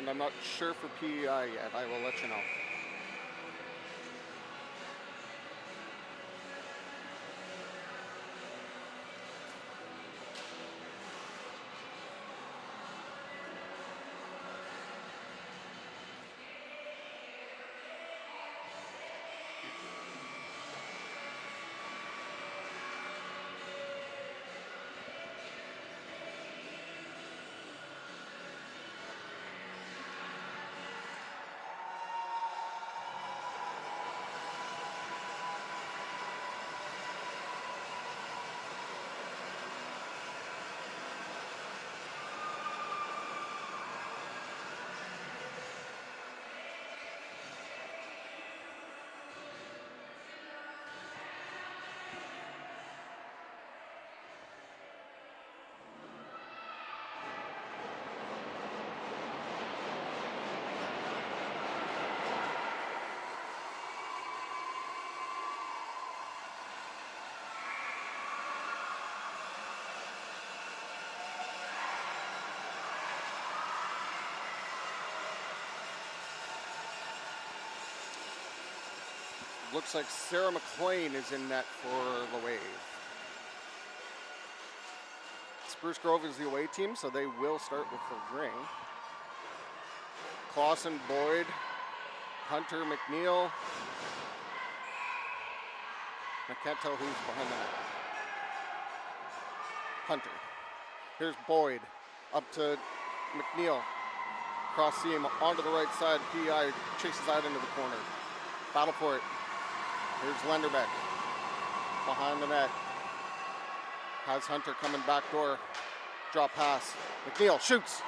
and I'm not sure for PEI yet. I will let you know. Looks like Sarah McLean is in net for the Wave. Spruce Grove is the away team, so they will start with the ring. Clausen, Boyd, Hunter, McNeil. I can't tell who's behind that. Hunter. Here's Boyd, up to McNeil. Cross seam onto the right side. PEI chases out into the corner. Battle for it. Here's Lenderbeck, behind the net. Has Hunter coming back door. Drop pass. McNeil shoots.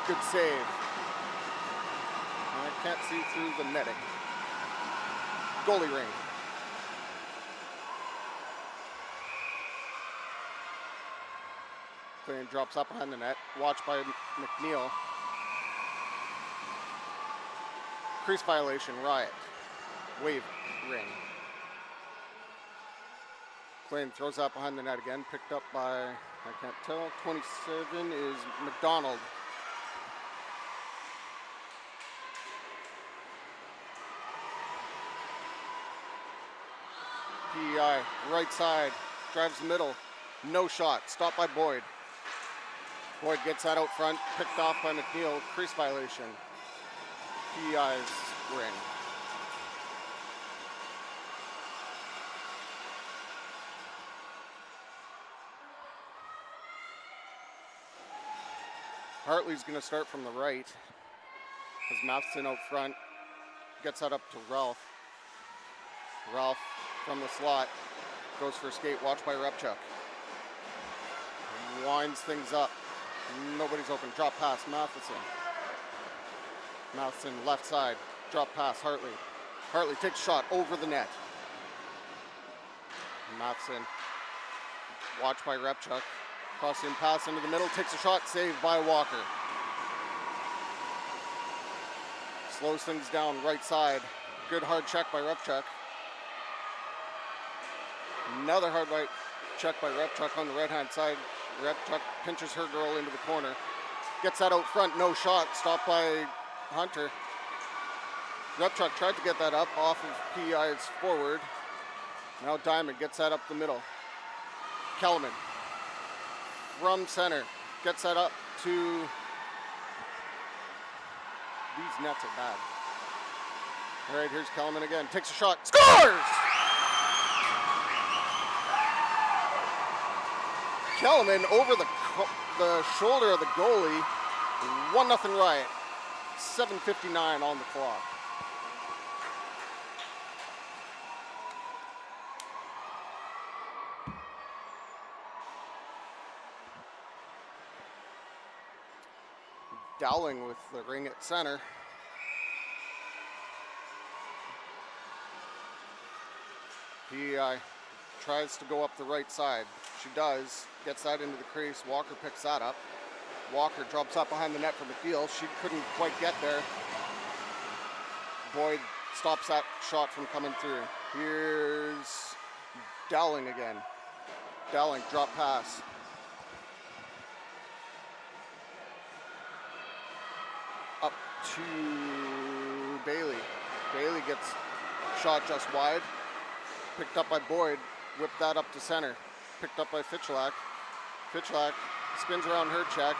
Good save. And I can't see through the netting. Goalie ring. Clean drops up behind the net. Watched by McNeil. Crease violation, Riot. Wave ring. Clayton throws that behind the net again, picked up by, I can't tell, 27 is McDonald. PEI, right side, drives the middle, no shot, stopped by Boyd. Boyd gets that out front, picked off by McNeil, crease violation. PEI's ring. Hartley's going to start from the right. As Matheson out front. Gets that up to Ralph. Ralph from the slot. Goes for a skate, watched by Repchuk. Winds things up. Nobody's open. Drop pass, Matheson. Matheson left side. Drop pass, Hartley. Hartley takes a shot over the net. Matheson. Watched by Repchuk. Crossing pass into the middle, takes a shot, saved by Walker. Slows things down, right side. Good hard check by Repchuk. Another hard right check by Repchuk on the right-hand side. Repchuk pinches her girl into the corner. Gets that out front, no shot, stopped by Hunter. Repchuk tried to get that up off of PEI's forward. Now Diamond gets that up the middle. Kellerman. From center, gets that up to, these nets are bad. All right, here's Kellerman again, takes a shot, scores! Kellerman over the shoulder of the goalie, 1-0 Riot, 7:59 on the clock. Dowling with the ring at center. PEI tries to go up the right side. She does. Gets that into the crease. Walker picks that up. Walker drops up behind the net for McNeil. She couldn't quite get there. Boyd stops that shot from coming through. Here's Dowling again. Dowling, drop pass. up to Bailey. Bailey gets shot just wide. Picked up by Boyd. Whipped that up to center. Picked up by Fitchlack. Fitchlack spins around her check.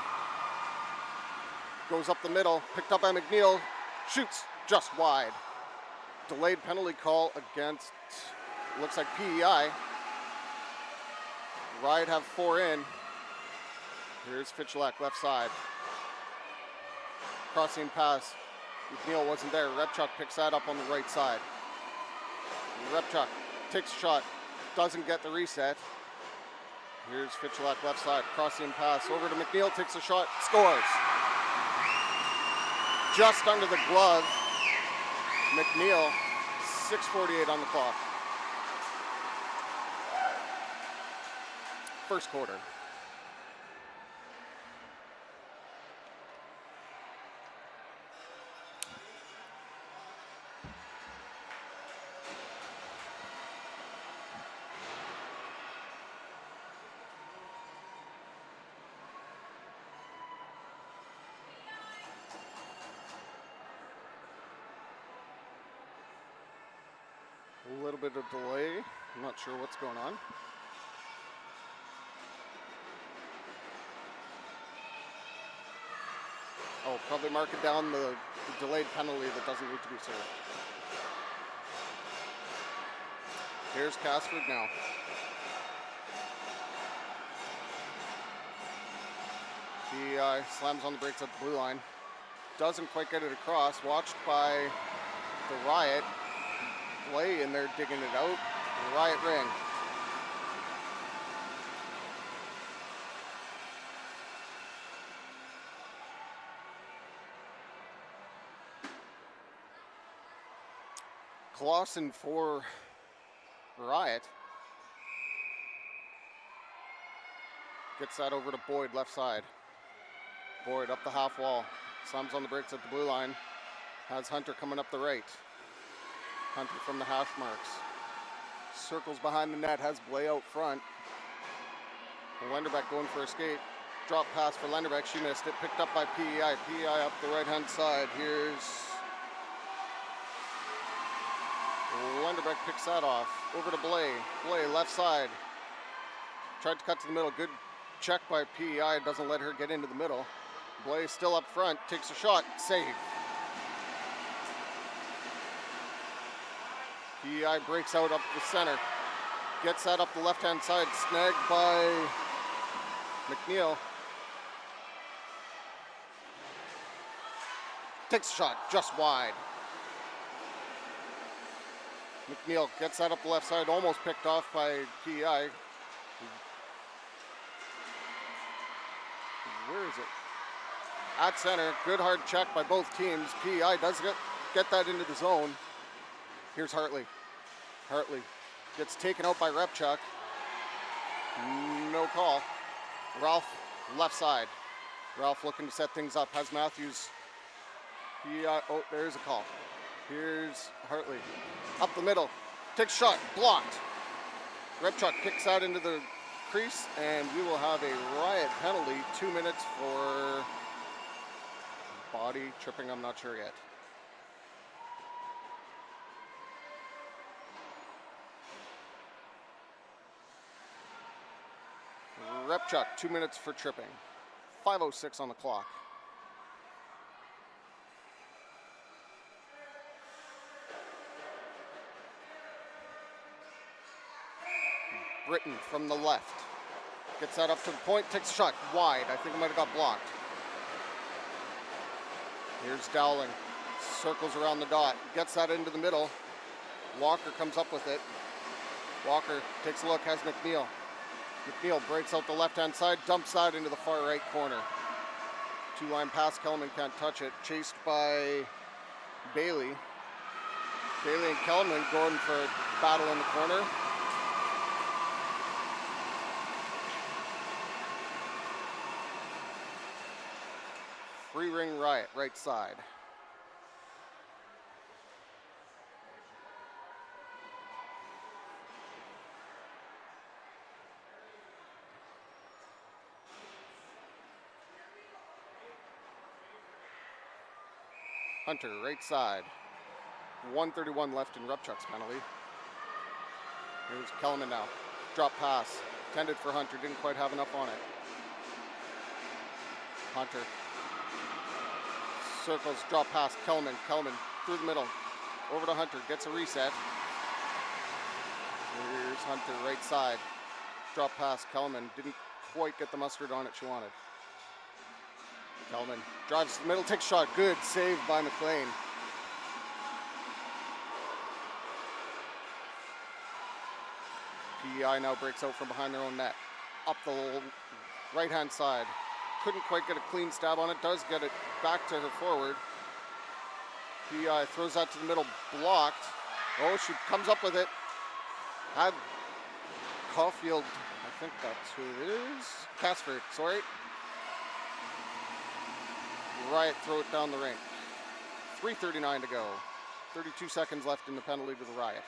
Goes up the middle. Picked up by McNeil. Shoots just wide. Delayed penalty call against, looks like PEI. Riot have 4 in. Here's Fitchlack left side. Crossing pass. McNeil wasn't there. Repchuk picks that up on the right side. Repchuk takes a shot. Doesn't get the reset. Here's Fitchlack left side. Crossing pass over to McNeil. Takes a shot. Scores. Just under the glove. McNeil. 6:48 on the clock. First quarter. A little bit of delay. I'm not sure what's going on. Oh, probably marking down the delayed penalty that doesn't need to be served. Here's Casford now. He slams on the brakes at the blue line. Doesn't quite get it across. Watched by the Riot. Play in there digging it out. The Riot ring. Clausen for Riot. Gets that over to Boyd left side. Boyd up the half wall. Slams on the brakes at the blue line. Has Hunter coming up the right. Hunter from the hash marks. Circles behind the net, has Blay out front. Lenderbeck going for a skate. Drop pass for Lenderbeck, she missed it. Picked up by PEI. PEI up the right hand side. Here's Lenderbeck picks that off. Over to Blay. Blay left side. Tried to cut to the middle. Good check by PEI. Doesn't let her get into the middle. Blay still up front. Takes a shot. Save. PEI breaks out up the center. Gets that up the left-hand side. Snagged by McNeil. Takes a shot just wide. McNeil gets that up the left side. Almost picked off by PEI. Where is it? At center. Good hard check by both teams. PEI does get that into the zone. Here's Hartley. Hartley gets taken out by Repchuk. No call. Ralph, left side. Ralph looking to set things up. Has Matthews. Oh, there's a call. Here's Hartley. Up the middle. Takes a shot. Blocked. Repchuk kicks that into the crease, and we will have a Riot penalty. 2 minutes for body tripping. I'm not sure yet. Repchuk, 2 minutes for tripping. 5:06 on the clock. Britton from the left. Gets that up to the point, takes a shot wide. I think it might have got blocked. Here's Dowling. Circles around the dot. Gets that into the middle. Walker comes up with it. Walker takes a look, has McNeil. McNeil breaks out the left-hand side, dumps that into the far right corner. Two-line pass, Kellerman can't touch it. Chased by Bailey. Bailey and Kellerman going for a battle in the corner. Free ring Riot, right side. Hunter, right side. 1:31 left in Rupchuk's penalty. Here's Kellerman now. Drop pass. Intended for Hunter. Didn't quite have enough on it. Hunter. Circles. Drop pass. Kellerman. Kellerman through the middle. Over to Hunter. Gets a reset. Here's Hunter, right side. Drop pass. Kellerman. Didn't quite get the mustard on it she wanted. Kellerman drives to the middle. Takes shot. Good save by McLean. PEI now breaks out from behind their own net. Up the right-hand side. Couldn't quite get a clean stab on it. Does get it back to her forward. PEI throws that to the middle. Blocked. Oh, she comes up with it. Had Caulfield, I think that's who it is. Casford, sorry. Riot throw it down the rink. 3:39 to go. 32 seconds left in the penalty to the Riot.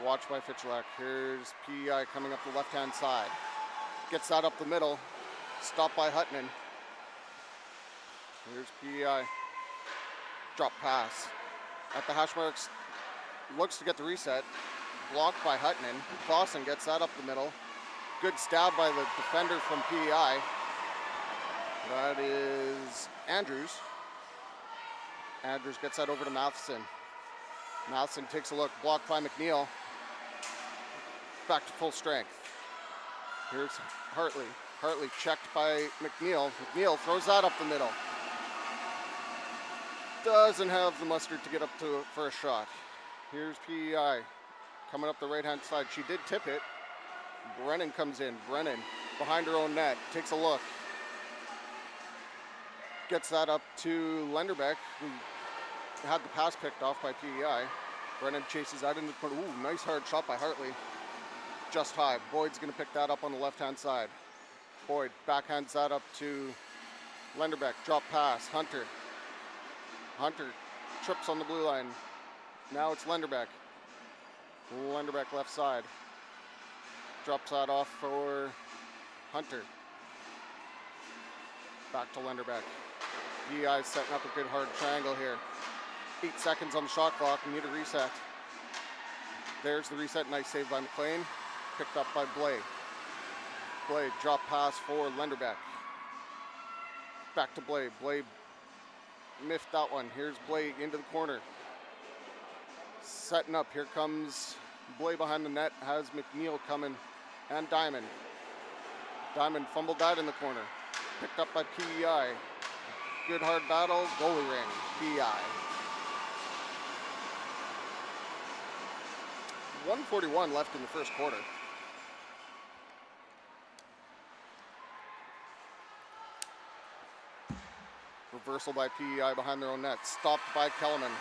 Watch by Fitchelak. Here's PEI coming up the left-hand side. Gets that up the middle. Stopped by Hutton. Here's PEI. Drop pass. At the hash marks. Looks to get the reset. Blocked by Hutton. Clausen gets that up the middle. Good stab by the defender from PEI. That is Andrews. Andrews gets that over to Matheson. Matheson takes a look, blocked by McNeil. Back to full strength. Here's Hartley. Hartley checked by McNeil. McNeil throws that up the middle. Doesn't have the mustard to get up to for a shot. Here's PEI coming up the right-hand side. She did tip it. Brennan comes in. Brennan behind her own net. Takes a look. Gets that up to Lenderbeck, who had the pass picked off by PEI. Brennan chases that into the corner. Ooh, nice hard shot by Hartley. Just high. Boyd's going to pick that up on the left-hand side. Boyd backhands that up to Lenderbeck. Drop pass. Hunter. Hunter trips on the blue line. Now it's Lenderbeck. Lenderbeck left side. Drops that off for Hunter. Back to Lenderbeck. PEI setting up a good hard triangle here. 8 seconds on the shot clock. We need a reset. There's the reset. Nice save by McLean. Picked up by Blay. Blay drop pass for Lenderbeck. Back to Blay. Blay miffed that one. Here's Blay into the corner. Setting up. Here comes Blay behind the net. Has McNeil coming. And Diamond. Diamond fumbled that in the corner. Picked up by PEI. Good hard battle. Goalie ring. PEI. 1:41 left in the first quarter. Reversal by PEI behind their own net. Stopped by Kellerman.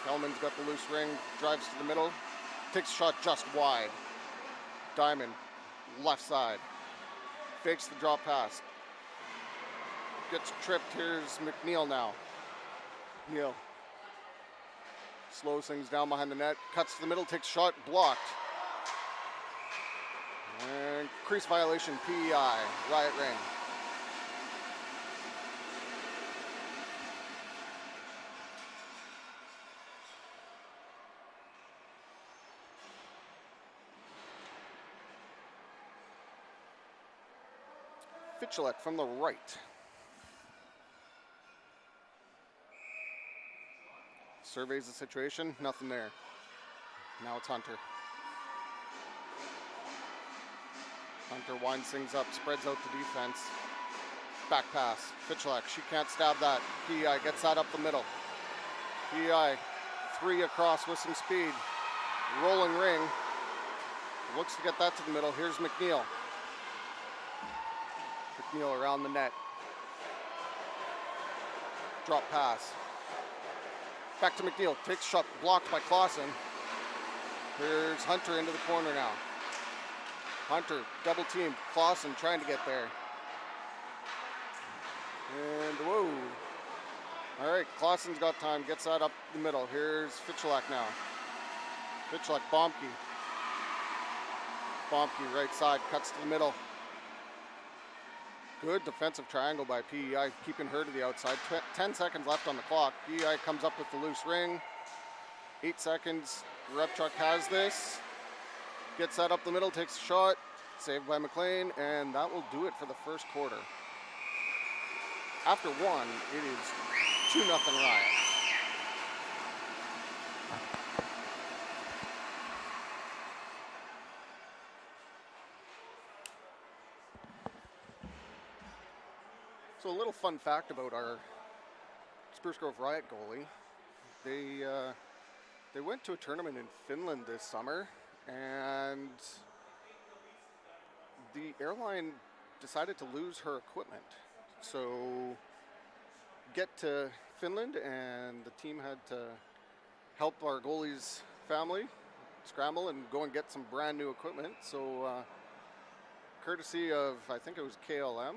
Kellerman's got the loose ring. Drives to the middle. Takes a shot just wide. Diamond. Left side. Fakes the drop pass. Gets tripped. Here's McNeil now. McNeil slows things down behind the net. Cuts to the middle. Takes shot. Blocked. And crease violation. PEI. Riot ring. Fitchelak from the right. Surveys the situation, nothing there. Now it's Hunter. Hunter winds things up, spreads out the defense. Back pass, Fitchelak, she can't stab that. PEI gets that up the middle. PEI, 3 across with some speed. Rolling ring. Looks to get that to the middle. Here's McNeil. McNeil around the net. Drop pass. Back to McNeil. Takes shot. Blocked by Clausen. Here's Hunter into the corner now. Hunter, double team. Clausen trying to get there. And whoa. All right, Clausen's got time. Gets that up the middle. Here's Fitchelak now. Fitchelak, Bomke. Bomke, right side. Cuts to the middle. Good defensive triangle by PEI, keeping her to the outside. 10 seconds left on the clock. PEI comes up with the loose ring. 8 seconds. Rep truck has this. Gets that up the middle, takes a shot. Saved by McLean, and that will do it for the first quarter. After one, it is 2-0 Riot. So a little fun fact about our Spruce Grove Riot goalie. They went to a tournament in Finland this summer, and the airline decided to lose her equipment. So get to Finland, and the team had to help our goalie's family scramble and go and get some brand new equipment. So courtesy of, I think it was KLM,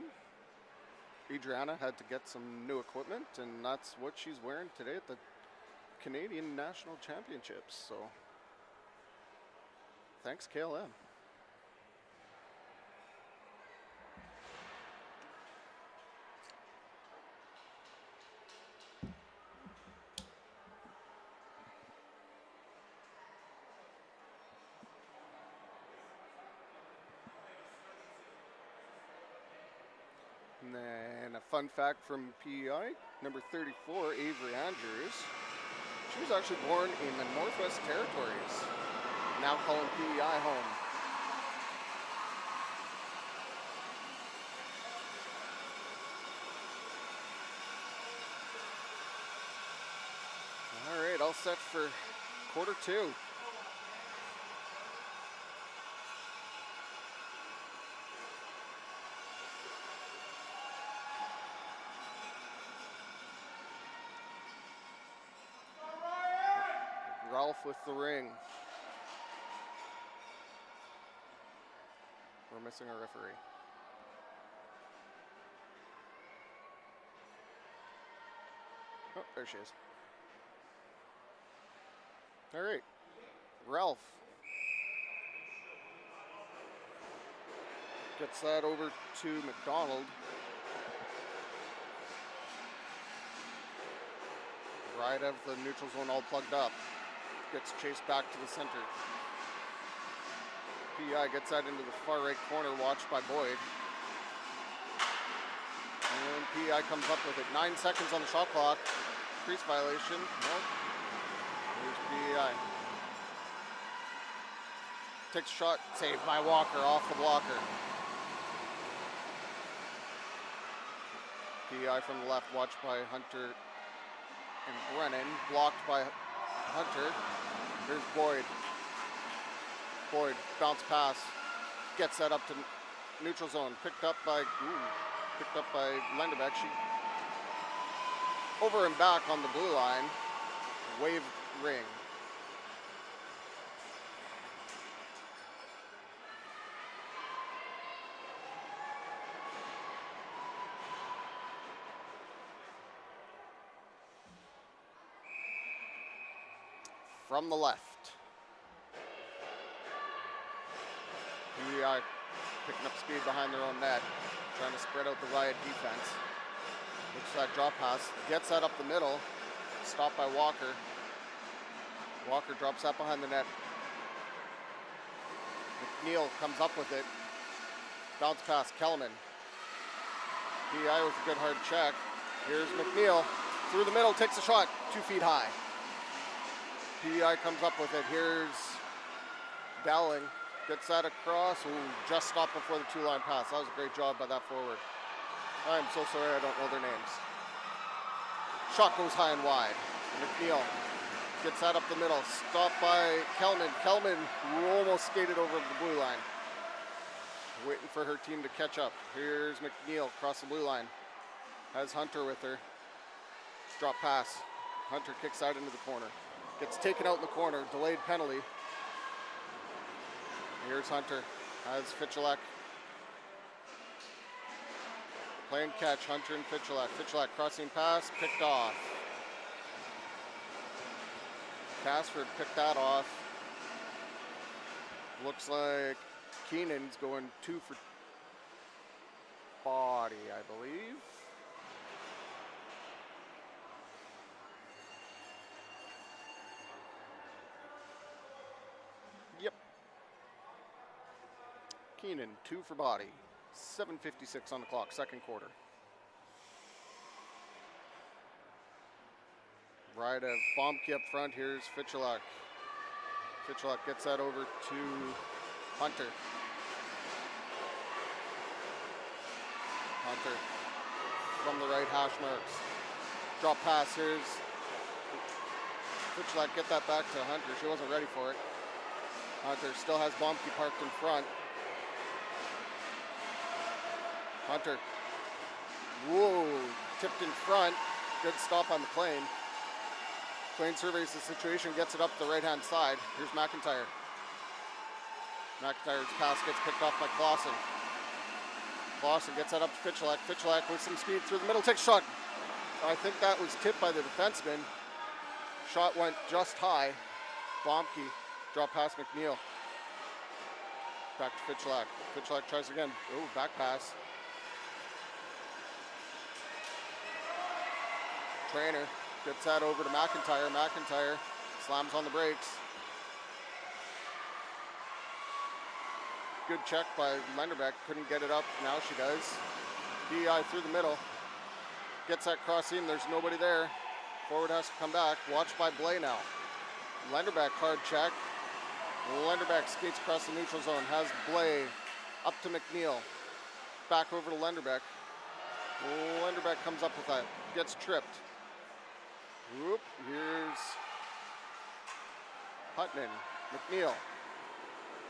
Adriana had to get some new equipment, and that's what she's wearing today at the Canadian National Championships. So thanks, KLM. And then a fun fact from PEI, number 34, Avery Andrews. She was actually born in the Northwest Territories, now calling PEI home. All right, all set for quarter two. Ralph with the ring. We're missing a referee. Oh, there she is. All right, Ralph gets that over to McDonald. Right of the neutral zone all plugged up. Gets chased back to the center. PEI gets that into the far right corner, watched by Boyd. And PEI comes up with it. 9 seconds on the shot clock. Crease violation. Nope. Here's PEI. Takes a shot. Saved by Walker off the blocker. PEI from the left, watched by Hunter and Brennan. Blocked by Hunter. Here's Boyd. Boyd, bounce pass. Gets that up to neutral zone. Picked up by Lenderbeck. She over and back on the blue line. Wave ring. From the left. PEI picking up speed behind their own net, trying to spread out the Riot defense. Looks that drop pass, gets that up the middle, stopped by Walker. Walker drops that behind the net. McNeil comes up with it. Bounce pass, Kellerman. PEI with a good hard check. Here's McNeil, through the middle, takes a shot, 2 feet high. PEI comes up with it. Here's Dowling. Gets that across. Ooh, just stopped before the 2-line pass. That was a great job by that forward. I'm so sorry I don't know their names. Shot goes high and wide. McNeil gets that up the middle. Stopped by Kelman. Kelman almost skated over the blue line. Waiting for her team to catch up. Here's McNeil across the blue line. Has Hunter with her. Drop pass. Hunter kicks out into the corner. Gets taken out in the corner, delayed penalty. Here's Hunter, has Fichelak. Playing catch, Hunter and Fichelak. Fichelak crossing pass, picked off. Casford picked that off. Looks like Keenan's going 2 for body, I believe. Yep. Keenan, 2 for body. 7:56 on the clock, second quarter. Riot have Bombke up front. Here's Fichalak. Fichalak gets that over to Hunter. Hunter from the right hash marks. Drop pass. Here's Fichalak. Get that back to Hunter. She wasn't ready for it. Hunter still has Bombke parked in front. Hunter. Whoa. Tipped in front. Good stop on McLean. McLean surveys the situation, gets it up the right-hand side. Here's McIntyre. McIntyre's pass gets picked off by Clausen. Clausen gets that up to Fichalak. Fichalak with some speed through the middle, takes a shot. I think that was tipped by the defenseman. Shot went just high. Bombke, drop past McNeil. Back to Fichalak. Fichalak tries again. Oh, back pass. Trainer gets that over to McIntyre. McIntyre slams on the brakes. Good check by Lenderbeck. Couldn't get it up. Now she does. PEI through the middle. Gets that cross seam. There's nobody there. Forward has to come back. Watched by Blay now. Lenderbeck hard check. Lenderbeck skates across the neutral zone. Has Blay up to McNeil. Back over to Lenderbeck. Lenderbeck comes up with that. Gets tripped. Whoop, here's Putman, McNeil.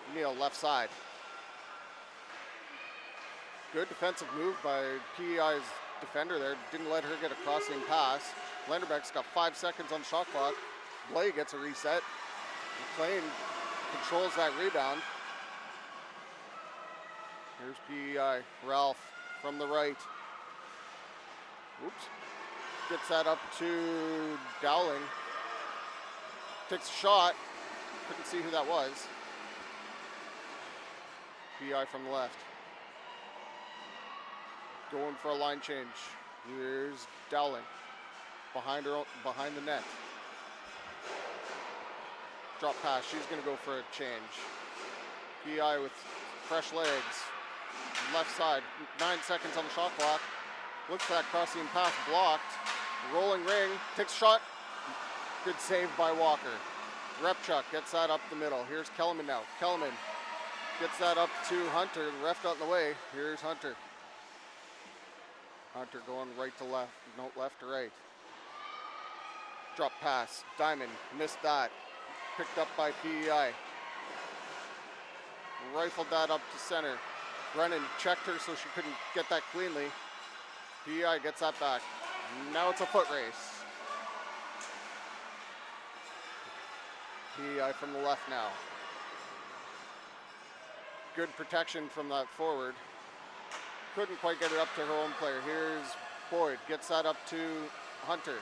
McNeil left side. Good defensive move by PEI's defender there. Didn't let her get a crossing pass. Lenderbeck's got 5 seconds on the shot clock. Blay gets a reset. McLean controls that rebound. Here's PEI. Ralph from the right. Oops. Gets that up to Dowling. Takes a shot. Couldn't see who that was. PEI from the left. Going for a line change. Here's Dowling. Behind the net. Drop pass. She's going to go for a change. PEI with fresh legs. Left side. 9 seconds on the shot clock. Looks for that crossing pass blocked. Rolling ring, takes a shot. Good save by Walker. Repchuk gets that up the middle. Here's Kellerman now. Kellerman gets that up to Hunter. The ref got in the way. Here's Hunter. Hunter going right to left. No, left to right. Drop pass. Diamond missed that. Picked up by PEI. Rifled that up to center. Brennan checked her so she couldn't get that cleanly. PEI gets that back. Now it's a foot race. PEI from the left now. Good protection from that forward. Couldn't quite get it up to her own player. Here's Boyd. Gets that up to Hunter.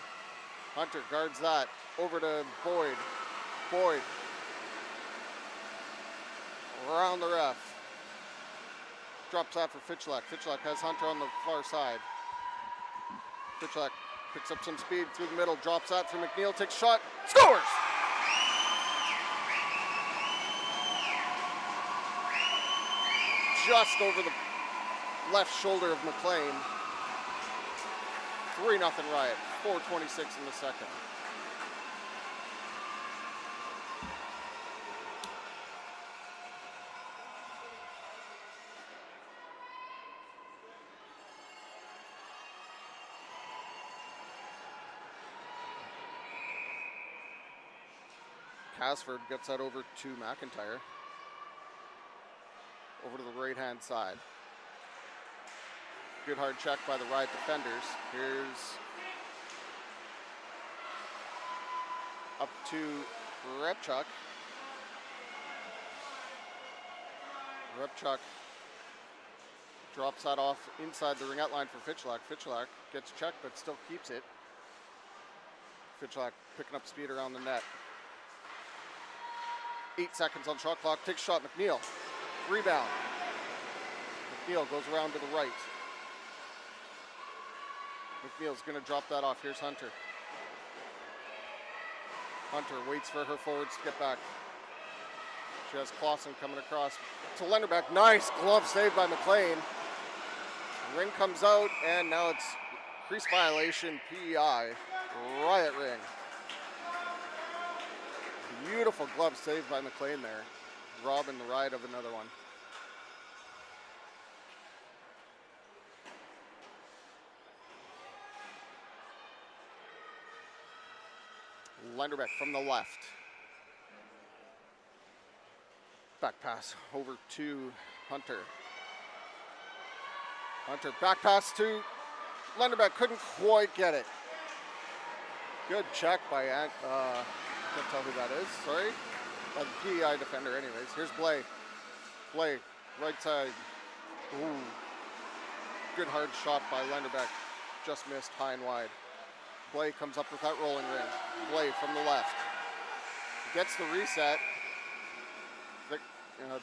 Hunter guards that. Over to Boyd. Boyd. Around the ref. Drops that for Fichalak. Fichalak has Hunter on the far side. Fichalak picks up some speed through the middle, drops that for McNeil, takes a shot, scores! Just over the left shoulder of McLean. 3-0 Riot, 4:26 in the second. Casford gets that over to McIntyre. Over to the right-hand side. Good hard check by the Riot defenders. Here's up to Repchuk. Repchuk drops that off inside the ringette line for Fichalak. Fichalak gets checked but still keeps it. Fichalak picking up speed around the net. 8 seconds on shot clock. Takes shot. McNeil. Rebound. McNeil goes around to the right. McNeil's going to drop that off. Here's Hunter. Hunter waits for her forwards to get back. She has Clausen coming across to Lenderbeck. Nice glove save by McLean. Ring comes out, and now it's crease violation, PEI, Riot ring. Beautiful glove save by McLean there, robbing the Riot of another one. Lenderbeck from the left. Back pass over to Hunter. Hunter back pass to Lenderbeck, couldn't quite get it. Good check by, can't tell who that is, sorry. The PEI defender anyways. Here's Blay. Blay, right side. Ooh. Good hard shot by Lenderbeck. Just missed high and wide. Blay comes up with that rolling ring. Blay from the left. Gets the reset.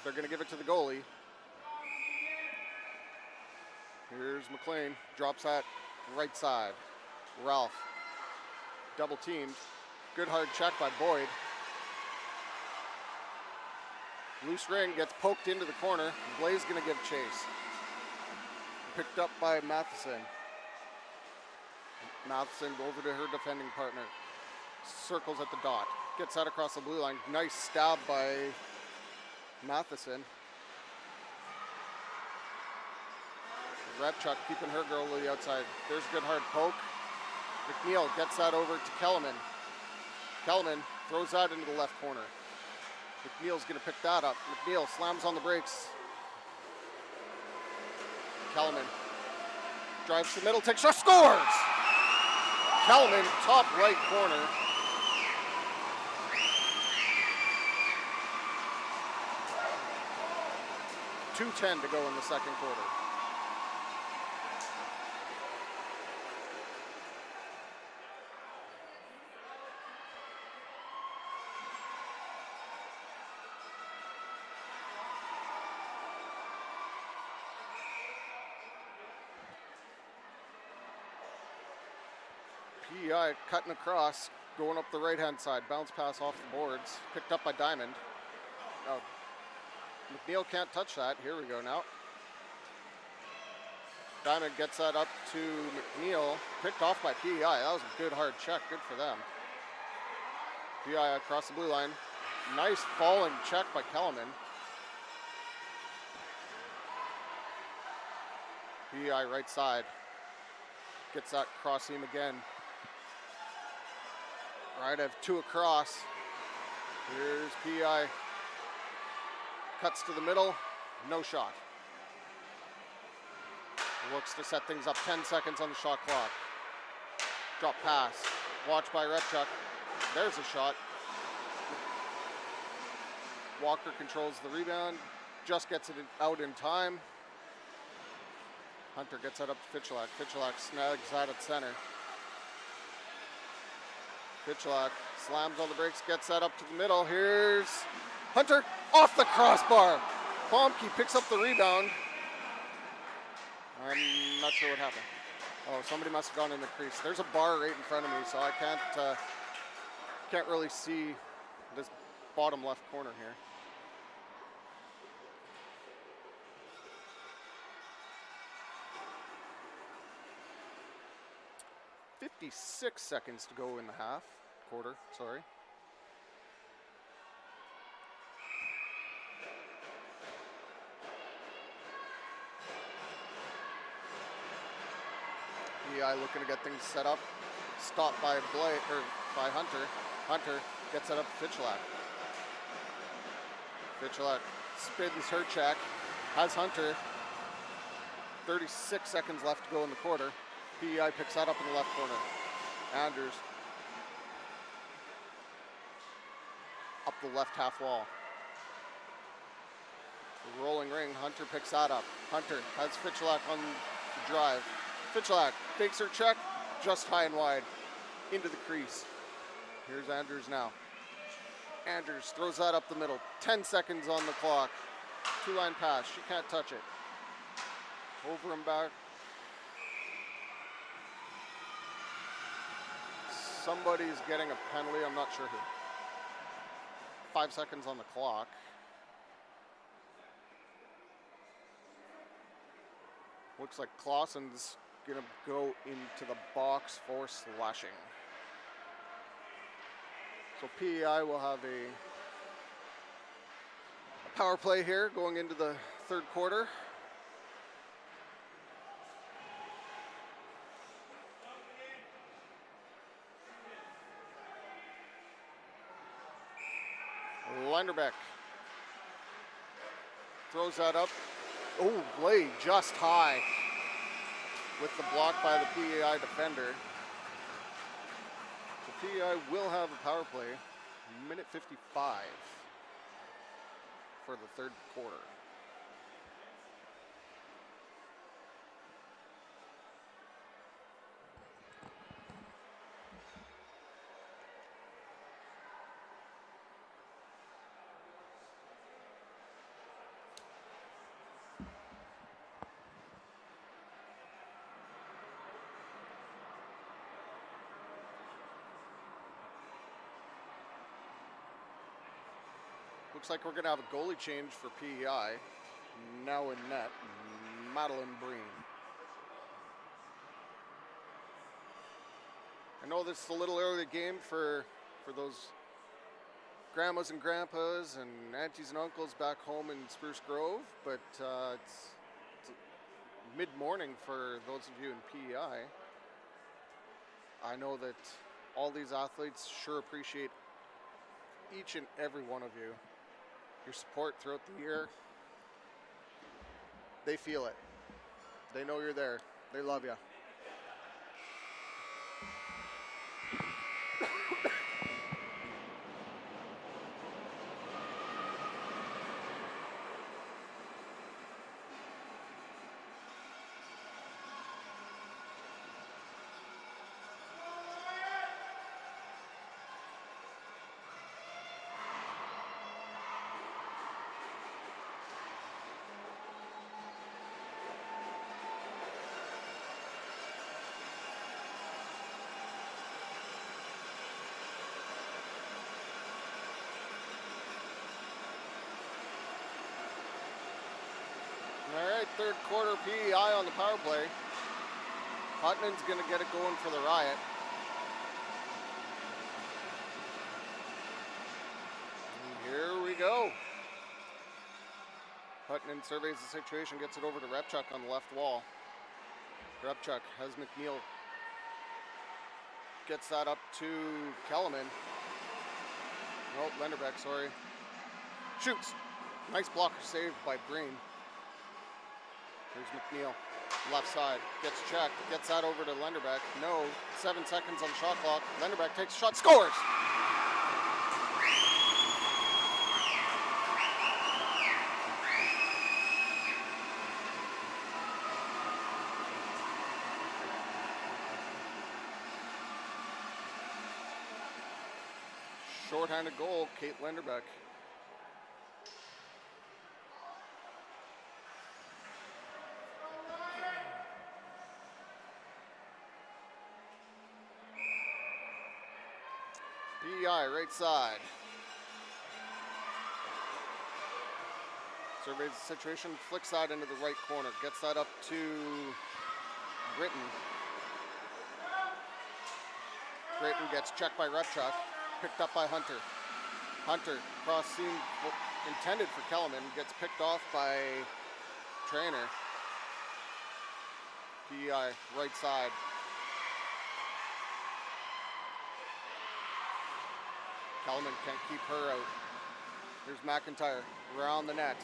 They're going to give it to the goalie. Here's McLean. Drops that right side. Ralph. Double teamed. Good hard check by Boyd. Loose ring gets poked into the corner. Blay's going to give chase. Picked up by Matheson. Matheson over to her defending partner. Circles at the dot. Gets that across the blue line. Nice stab by Matheson. Repchuk keeping her girl to the outside. There's a good hard poke. McNeil gets that over to Kellerman. Kellerman throws that into the left corner. McNeil's going to pick that up. McNeil slams on the brakes. Kellerman drives to the middle, takes shot, scores! Kellerman, top right corner. .210 to go in the second quarter. PEI cutting across, going up the right-hand side. Bounce pass off the boards. Picked up by Diamond. Oh, McNeil can't touch that. Here we go now. Diamond gets that up to McNeil. Picked off by PEI. That was a good hard check. Good for them. PEI across the blue line. Nice falling check by Kellerman. PEI right side. Gets that cross seam again. Right, I have two across. Here's PEI. Cuts to the middle, no shot. Looks to set things up, 10 seconds on the shot clock. Drop pass, watch by Repchuk. There's a shot. Walker controls the rebound, just gets it out in time. Hunter gets that up to Fitchelak. Fitchelak snags that at center. Fitchelak slams on the brakes, gets that up to the middle. Here's Hunter off the crossbar. Plomke picks up the rebound. I'm not sure what happened. Oh, somebody must have gone in the crease. There's a bar right in front of me, so I can't really see this bottom left corner here. .56 seconds to go in the quarter, sorry. PEI looking to get things set up. Stopped by by Hunter. Hunter gets it up to Fitchelak. Fitchelak spins her check. Has Hunter. 36 seconds left to go in the quarter. PEI picks that up in the left corner. Anders up the left half wall. The rolling ring, Hunter picks that up. Hunter has Fitchelak on the drive. Fitchelak fakes her check, just high and wide, into the crease. Here's Anders now. Anders throws that up the middle. 10 seconds on the clock. Two-line pass, she can't touch it. Over and back. somebody's getting a penalty. I'm not sure who. 5 seconds on the clock. Looks like Clausen's going to go into the box for slashing. So PEI will have a power play here going into the third quarter. Linderbeck throws that up. Oh, blade just high with the block by the PEI defender. The PEI will have a power play, minute 55 for the third quarter. Looks like we're going to have a goalie change for PEI. Now in net, Madeline Breen. I know this is a little early game for those grandmas and grandpas and aunties and uncles back home in Spruce Grove, but it's mid-morning for those of you in PEI. I know that all these athletes sure appreciate each and every one of you. Your support throughout the year. They feel it. They know you're there. They love you. All right, third quarter PEI on the power play. Huttonen's going to get it going for the Riot. And here we go. Huttonen surveys the situation, gets it over to Repchuk on the left wall. Repchuk has McNeil. Gets that up to Kellerman. Oh, Lenderbeck, sorry. Shoots. Nice blocker saved by Breen. Here's McNeil, left side, gets checked, gets that over to Lenderbeck. No, 7 seconds on the shot clock. Lenderbeck takes a shot, scores! Short-handed goal, Kate Lenderbeck. PEI, right side. Surveys the situation, flicks that into the right corner. Gets that up to Britton. Britton gets checked by Repchuk. Picked up by Hunter. Hunter, cross seam intended for Kellerman. Gets picked off by Trainer. PEI, right side. Kellerman can't keep her out. Here's McIntyre around the net.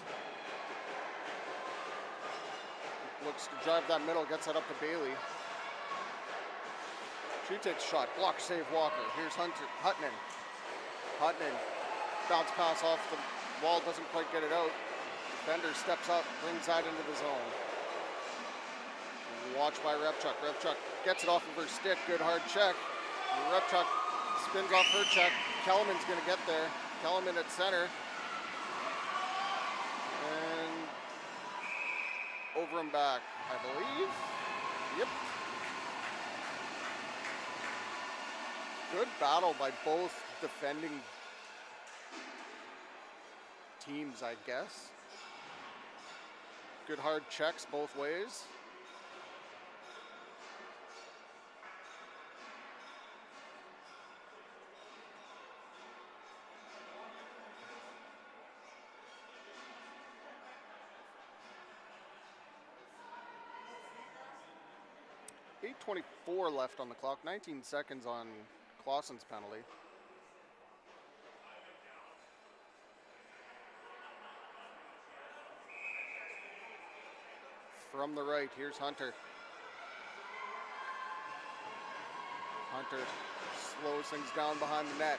Looks to drive that middle, gets it up to Bailey. She takes a shot, block save Walker. Here's Huttonen. Huttonen, bounce pass off the wall, doesn't quite get it out. Defender steps up, brings that into the zone. Watch by Repchuk. Repchuk gets it off of her stick, good hard check. Repchuk spins off her check. Kellerman's going to get there. Kellerman at center. And over and back, I believe. Yep. Good battle by both defending teams, I guess. Good hard checks both ways. .24 left on the clock, 19 seconds on Clausen's penalty. From the right, here's Hunter. Hunter slows things down behind the net.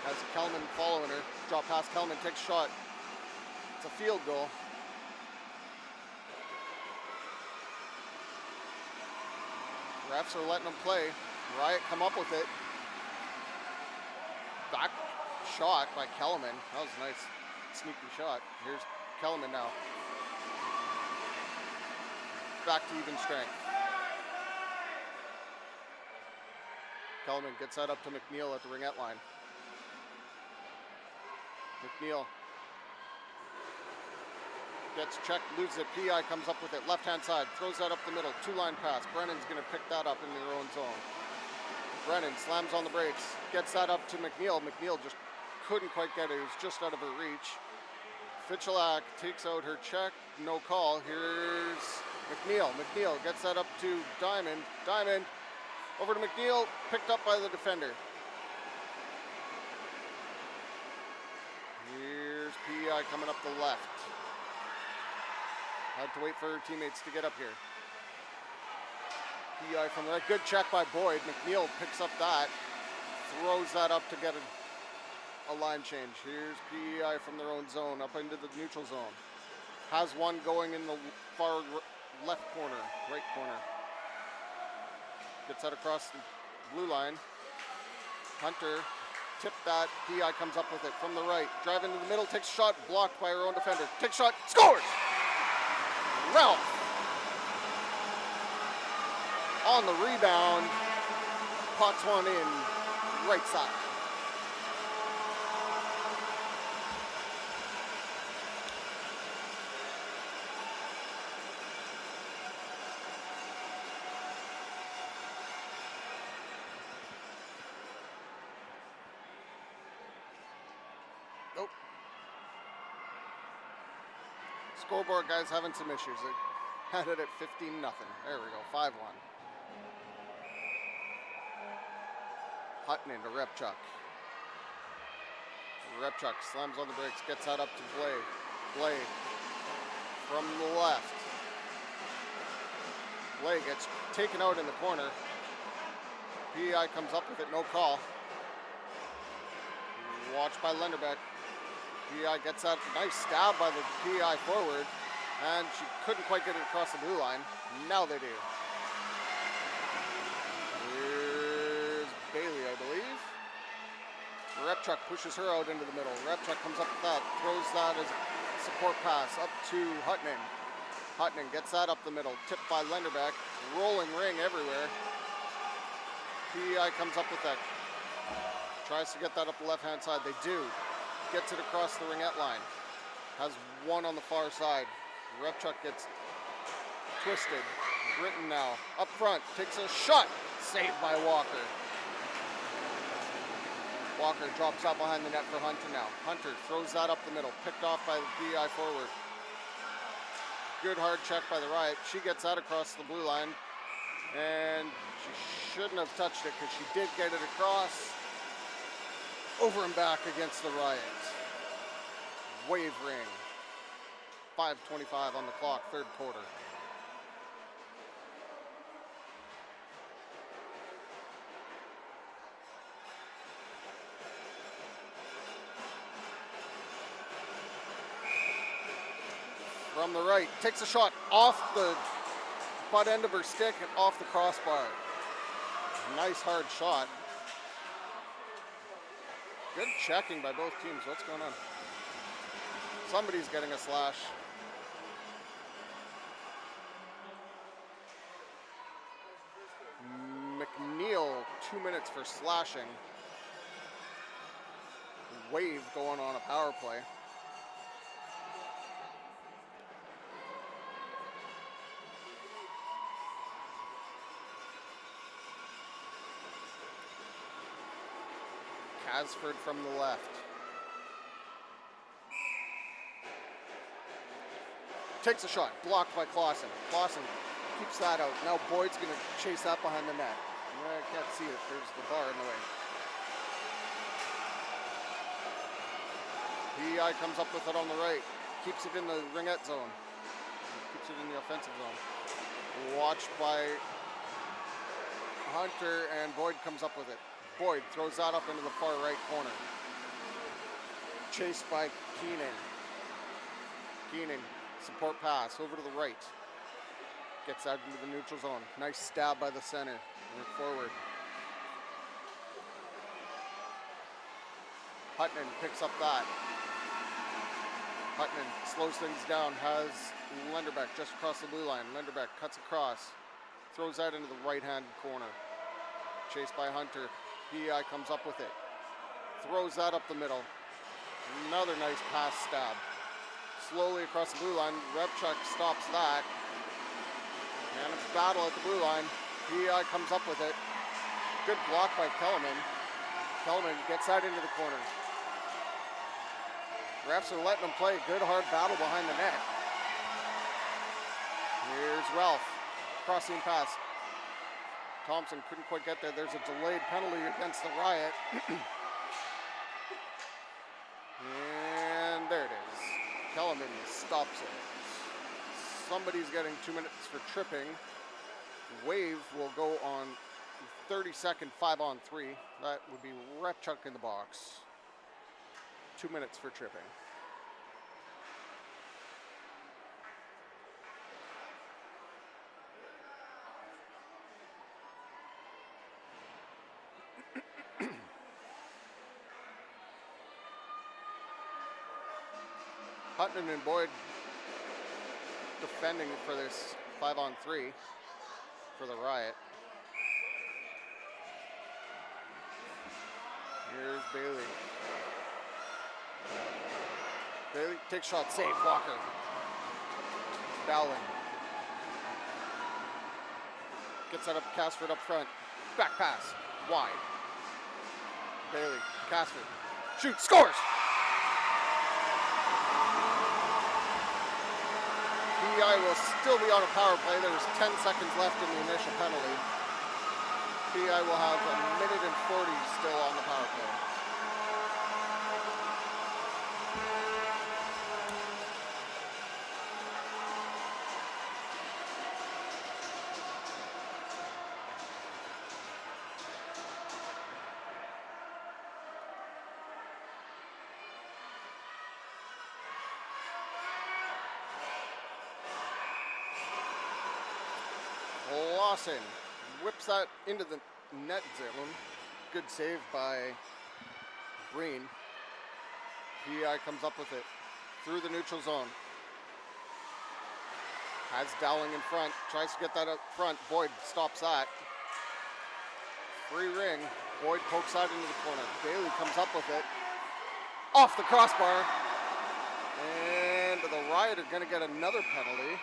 Has Kelman following her. Drop pass, Kelman takes shot. It's a field goal. Refs are letting them play. Riot come up with it. Back shot by Kelman. That was a nice sneaky shot. Here's Kelman now. Back to even strength. Kelman gets that up to McNeil at the ringette line. McNeil gets checked, loses it. PI comes up with it, left-hand side, throws that up the middle, two-line pass. Brennan's going to pick that up in their own zone. Brennan slams on the brakes, gets that up to McNeil. McNeil just couldn't quite get it. It was just out of her reach. Fichelak takes out her check, no call. Here's McNeil. McNeil gets that up to Diamond. Diamond over to McNeil, picked up by the defender. Here's PI coming up the left. Had to wait for her teammates to get up here. PI from the right. Good check by Boyd. McNeil picks up that. Throws that up to get a line change. Here's PI from their own zone up into the neutral zone. Has one going in the far left corner, right corner. Gets that across the blue line. Hunter tipped that. PI comes up with it from the right. Drive into the middle, takes a shot, blocked by her own defender. Takes a shot, scores! Ralph on the rebound, pots one in, right side. Nope. Scoreboard guys having some issues. They had it at 15-0. There we go, 5-1. Hutton into Repchuk. Repchuk slams on the brakes, gets that up to Blay. Blay from the left. Blay gets taken out in the corner. PEI comes up with it, no call. Watched by Lenderbeck. PEI gets that nice stab by the PEI forward, and she couldn't quite get it across the blue line. Now they do. Here's Bailey, I believe. Repchuk pushes her out into the middle. Repchuk comes up with that, throws that as a support pass up to Hutton. Hutton gets that up the middle, tipped by Lenderbeck. Rolling ring everywhere. PEI comes up with that. Tries to get that up the left-hand side. They do. Gets it across the ringette line. Has one on the far side. Repchuk gets twisted. Britton now up front. Takes a shot. Saved by Walker. Walker drops out behind the net for Hunter now. Hunter throws that up the middle. Picked off by the PEI forward. Good hard check by the Riot. She gets that across the blue line. And she shouldn't have touched it because she did get it across. Over and back against the Riot. Wavering. 5:25 on the clock, third quarter. From the right, takes a shot off the butt end of her stick and off the crossbar. Nice hard shot. Good checking by both teams. What's going on? Somebody's getting a slash. McNeil 2 minutes for slashing. Wave going on a power play. Casford from the left. Takes a shot, blocked by Clausen. Clausen keeps that out. Now Boyd's going to chase that behind the net. I can't see it. There's the bar in the way. PEI comes up with it on the right. Keeps it in the Ringette zone. Keeps it in the offensive zone. Watched by Hunter, and Boyd comes up with it. Boyd throws that up into the far right corner. Chased by Keenan. Keenan, support pass over to the right. Gets out into the neutral zone. Nice stab by the center. Move forward. Hutton picks up that. Hutton slows things down. Has Lenderbeck just across the blue line. Lenderbeck cuts across. Throws that into the right-hand corner. Chased by Hunter. PEI comes up with it. Throws that up the middle. Another nice pass stab. Slowly across the blue line. Repchuk stops that. And a battle at the blue line. PEI comes up with it. Good block by Kellerman. Kellerman gets that into the corner. Refs are letting him play. Good hard battle behind the net. Here's Ralph. Crossing pass. Thompson couldn't quite get there. There's a delayed penalty against the Riot. And there it is. Kellerman stops it. Somebody's getting 2 minutes for tripping. Wave will go on 30-second 5-on-3. That would be Repchuk in the box. 2 minutes for tripping. Hutton and Boyd defending for this 5-on-3 for the Riot. Here's Bailey. Bailey takes shot, save, Walker. Dowling. Gets that up, Casford up front. Back pass, wide. Bailey, Casford, shoots, scores! PEI will still be on a power play. There's 10 seconds left in the initial penalty. PEI will have 1 minute and 40 still on the power play. Lawson whips that into the net zone. Good save by Breen. PEI comes up with it through the neutral zone. Has Dowling in front. Tries to get that up front. Boyd stops that. Free ring. Boyd pokes that into the corner. Bailey comes up with it. Off the crossbar. And the Riot are going to get another penalty.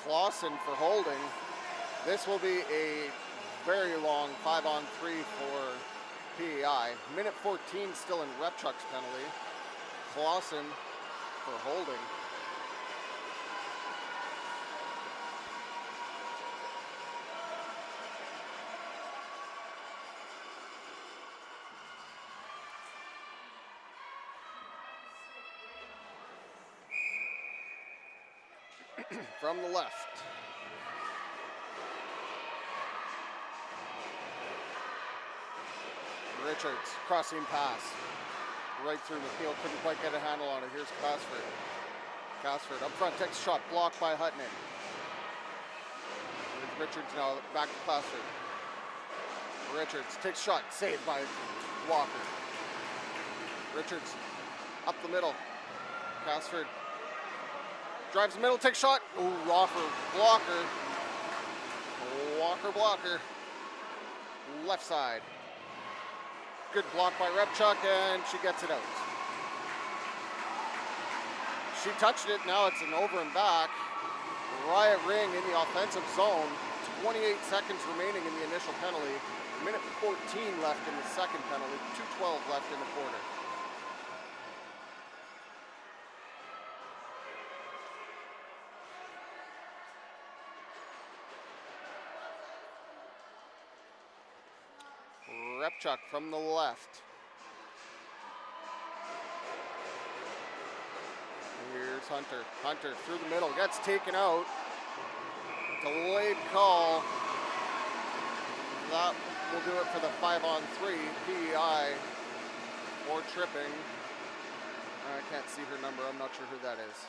Clausen for holding. This will be a very long 5-on-3 for PEI. Minute 14 still in Repchuk's penalty. Clausen for holding. From the left. Richards, crossing pass. Right through McNeil, couldn't quite get a handle on it. Here's Casford. Casford up front, takes a shot, blocked by Hutton. Richards now back to Casford. Richards takes a shot, saved by Walker. Richards up the middle. Casford drives the middle, takes shot. Ooh, Roffer, blocker. Walker blocker. Left side. Good block by Repchuk, and she gets it out. She touched it, now it's an over and back. Riot Ring in the offensive zone. 28 seconds remaining in the initial penalty. Minute 14 left in the second penalty. 2:12 left in the quarter. Repchuk from the left. Here's Hunter. Hunter through the middle, gets taken out. Delayed call. That will do it for the 5-on-3. PEI for tripping. I can't see her number, I'm not sure who that is.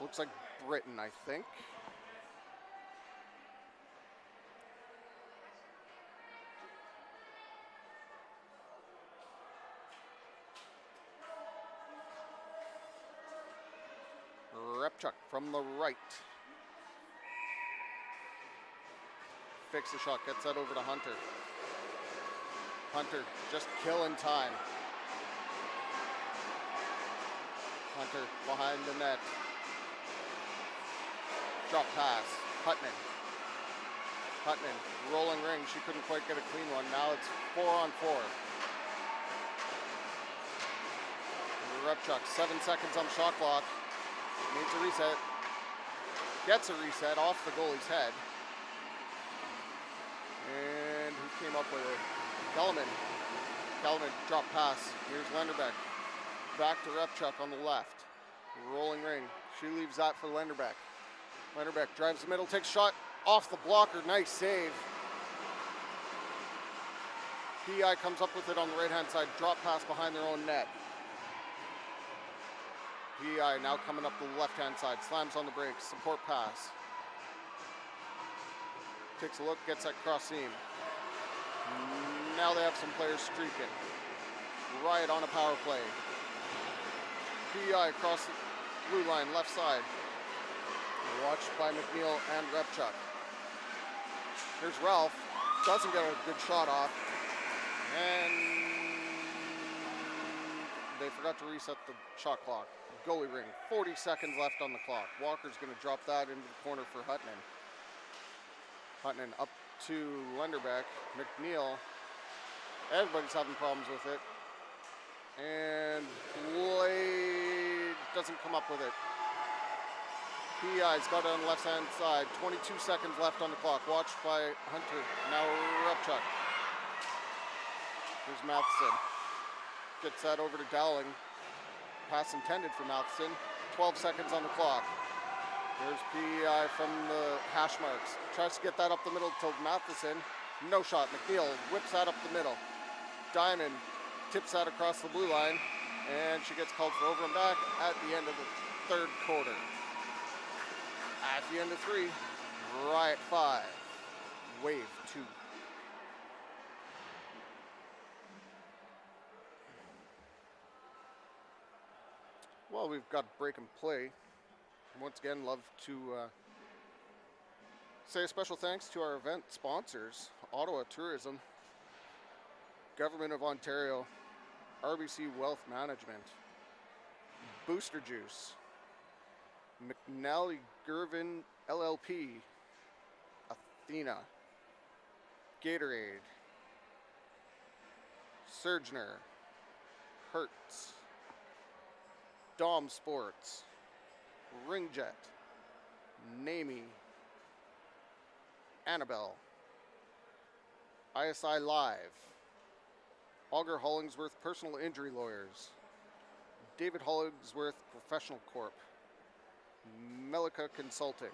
Looks like Britain, I think. Repchuk from the right. Fakes the shot, gets that over to Hunter. Hunter just killing time. Hunter behind the net. Drop pass, Hutman. Hutman, rolling ring, she couldn't quite get a clean one. Now it's 4-on-4. Repchuk, 7 seconds on the shot clock. Needs a reset. Gets a reset off the goalie's head. And who came up with it? Kellerman. Kellerman, drop pass. Here's Lenderbeck. Back to Repchuk on the left. Rolling ring. She leaves that for Lenderbeck. Lenderbeck drives the middle, takes shot off the blocker. Nice save. PEI comes up with it on the right-hand side. Drop pass behind their own net. PEI now coming up the left-hand side. Slams on the brakes. Support pass. Takes a look, gets that cross seam. Now they have some players streaking. Riot on a power play. PEI across the blue line, left side. Watched by McNeil and Repchuk. Here's Ralph. Doesn't get a good shot off. And they forgot to reset the shot clock. Goalie ring, 40 seconds left on the clock. Walker's going to drop that into the corner for Hutman. Hutman up to Lenderbeck. McNeil. Everybody's having problems with it. And Blade doesn't come up with it. PEI's got it on the left-hand side. 22 seconds left on the clock. Watched by Hunter. Now Repchuk. Here's Matheson. Gets that over to Dowling. Pass intended for Matheson. 12 seconds on the clock. There's PEI from the hash marks. Tries to get that up the middle to Matheson. No shot. McNeil whips that up the middle. Diamond tips that across the blue line. And she gets called for over and back at the end of the third quarter. At the end of 3, Riot 5, Wave 2. Well, we've got break and play. Once again, love to say a special thanks to our event sponsors, Ottawa Tourism, Government of Ontario, RBC Wealth Management, Booster Juice, McNally Gervin LLP, Athena, Gatorade, Surgener, Hertz, Dom Sports, Ringette, Namey, Annabelle, ISI Live, Auger Hollingsworth Personal Injury Lawyers, David Hollingsworth Professional Corp, Melica Consulting.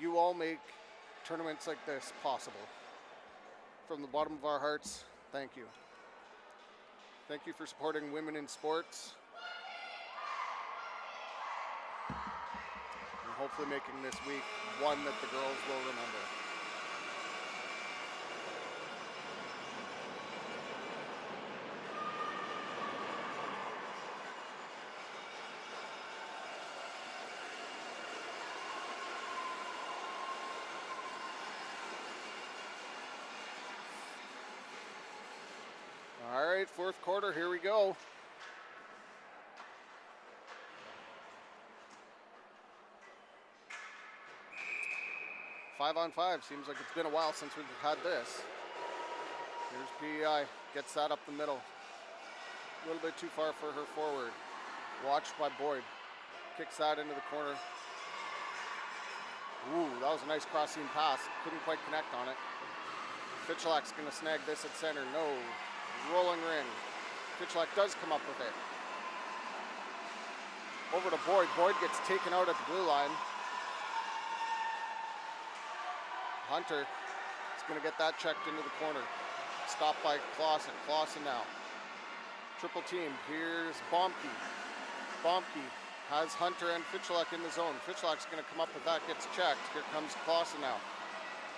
You all make tournaments like this possible. From the bottom of our hearts, thank you. Thank you for supporting women in sports. And hopefully making this week one that the girls will remember. right, fourth quarter, here we go. Five on five, seems like it's been a while since we've had this. Here's PEI, gets that up the middle. A little bit too far for her forward. Watched by Boyd. Kicks that into the corner. Ooh, that was a nice cross-seam pass. Couldn't quite connect on it. Fitchelak's gonna snag this at center. No, rolling ring. Fitchelak does come up with it. Over to Boyd. Boyd gets taken out at the blue line. Hunter is gonna get that checked into the corner. Stopped by Clausen. Clausen now. Triple team. Here's Bomke. Bomke has Hunter and Fitchelak in the zone. Fitchelak's going to come up with that, gets checked. Here comes Clausen now.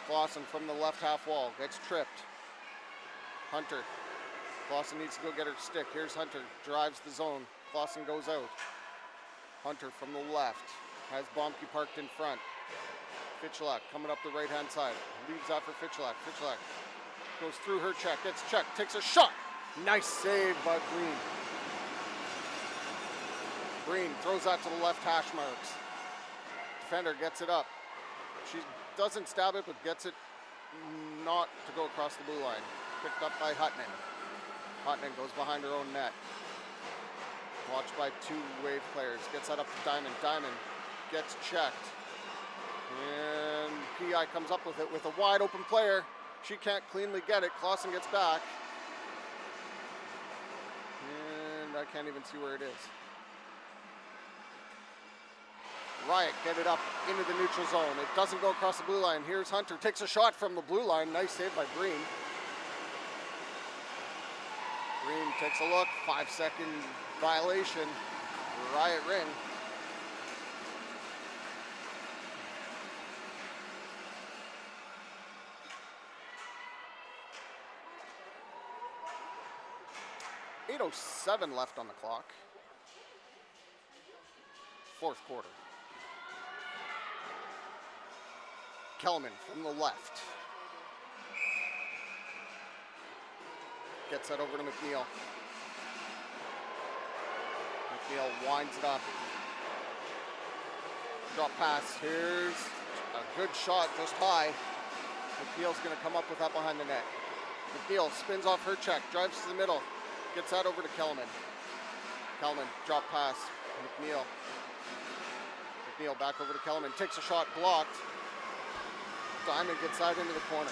Clausen from the left half wall, gets tripped. Hunter. Clausen needs to go get her stick. Here's Hunter, drives the zone. Clausen goes out. Hunter from the left has Bomke parked in front. Fitchelak coming up the right-hand side. Leaves that for Fitchelak. Fitchelak goes through her check, gets checked, takes a shot. Nice save by Green. Green throws that to the left hash marks. Defender gets it up. She doesn't stab it, but gets it not to go across the blue line. Picked up by Hutton. Hutton goes behind her own net. Watched by two Wave players. Gets that up to Diamond. Diamond gets checked. And PI comes up with it with a wide open player. She can't cleanly get it. Clausen gets back. And I can't even see where it is. Riot get it up into the neutral zone. It doesn't go across the blue line. Here's Hunter, takes a shot from the blue line. Nice save by Breen. Breen takes a look, 5-second violation. Riot ring. .807 left on the clock. Fourth quarter. Kelman from the left. Gets that over to McNeil. McNeil winds it up. Drop pass. Here's a good shot just high. McNeil's going to come up with that behind the net. McNeil spins off her check, drives to the middle. Gets that over to Kelman. Kelman, drop pass. McNeil. McNeil back over to Kelman. Takes a shot, blocked. Diamond gets that into the corner.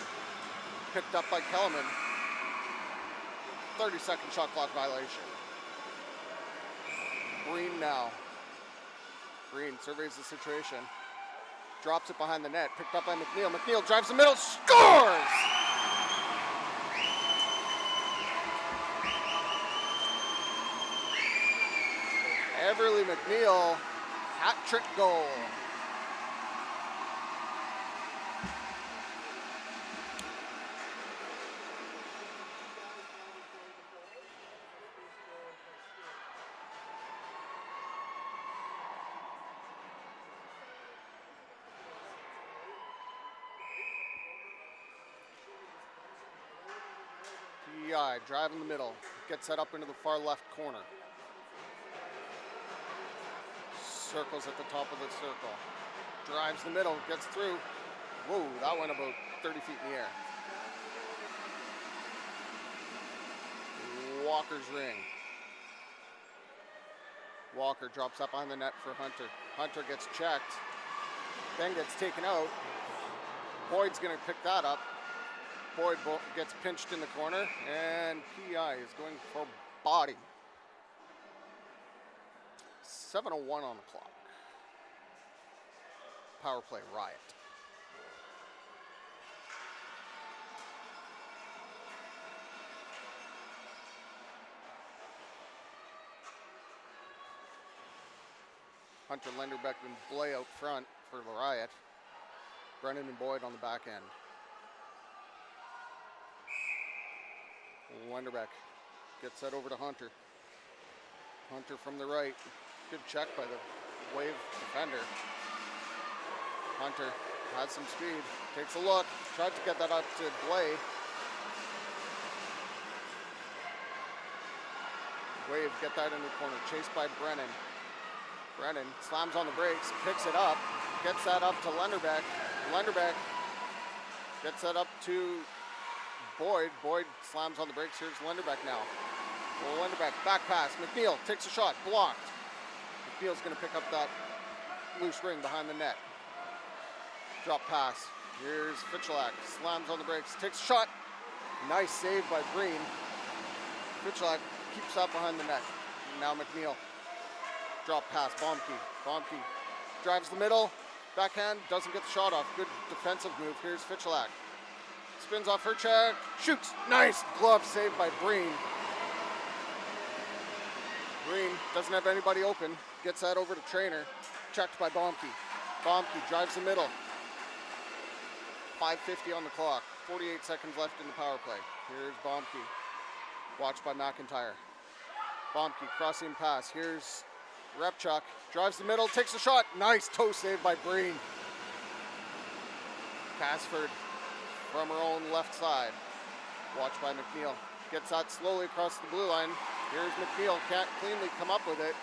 Picked up by Kelman. 30-second shot clock violation. Breen now. Breen surveys the situation. Drops it behind the net. Picked up by McNeil. McNeil drives the middle. Scores! Everly McNeil, hat-trick goal. PEI, drive in the middle, gets that up into the far left corner. Circles at the top of the circle. Drives the middle, gets through. Whoa, that went about 30 feet in the air. Walker's ring. Walker drops up on the net for Hunter. Hunter gets checked, then gets taken out. Boyd's gonna pick that up. Boyd gets pinched in the corner, and PEI is going for body. 7:01 on the clock. Power play, Riot. Hunter, Lenderbeck, and Blay out front for the Riot. Brennan and Boyd on the back end. Lenderbeck gets that over to Hunter. Hunter from the right. Good check by the Wave defender. Hunter has some speed. Takes a look. Tried to get that up to Blay. Wave, get that in the corner. Chased by Brennan. Brennan slams on the brakes, picks it up, gets that up to Lenderbeck. Lenderbeck gets that up to Boyd. Boyd slams on the brakes. Here's Lenderbeck now. Well, Lenderbeck, back pass. McNeil takes a shot, blocked. McNeil's going to pick up that loose ring behind the net. Drop pass. Here's Fichelak, slams on the brakes, takes a shot. Nice save by Breen. Fichelak keeps that behind the net. Now McNeil. Drop pass, Baumke. Baumke drives the middle, backhand, doesn't get the shot off. Good defensive move. Here's Fichelak. Spins off her check, shoots. Nice glove save by Breen. Breen doesn't have anybody open. Gets that over to Trainer. Checked by Baumke. Baumke drives the middle. 5:50 on the clock. 48 seconds left in the power play. Here's Baumke. Watched by McIntyre. Baumke crossing pass. Here's Repchuk. Drives the middle. Takes a shot. Nice toe save by Breen. Casford from her own left side. Watched by McNeil. Gets that slowly across the blue line. Here's McNeil. Can't cleanly come up with it.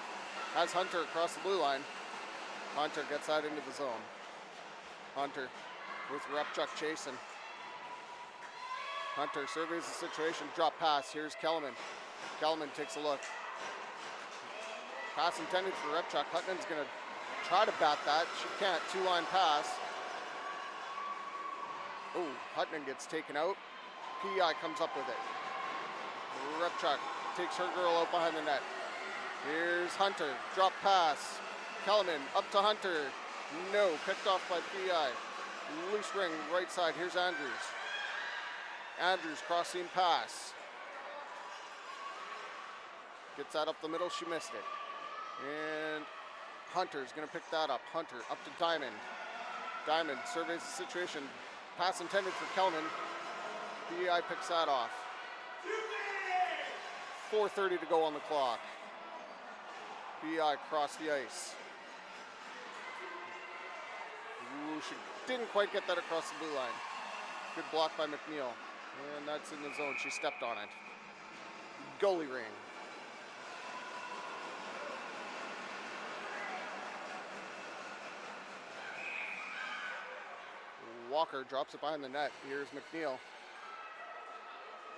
Has Hunter across the blue line. Hunter gets that into the zone. Hunter with Repchuk chasing. Hunter surveys the situation. Drop pass. Here's Kellerman. Kellerman takes a look. Pass intended for Repchuk. Hutton's going to try to bat that. She can't. Two-line pass. Oh, Hutton gets taken out. PEI comes up with it. Repchuk takes her girl out behind the net. Here's Hunter. Drop pass. Kellerman up to Hunter. No. Picked off by PEI. Loose ring right side. Here's Andrews. Andrews crossing pass. Gets that up the middle. She missed it. And Hunter's going to pick that up. Hunter up to Diamond. Diamond surveys the situation. Pass intended for Kelman. PEI picks that off. 4:30 to go on the clock. PEI crossed the ice. Ooh, she didn't quite get that across the blue line. Good block by McNeil. And that's in the zone. She stepped on it. Goalie ring. Walker drops it behind the net. Here's McNeil.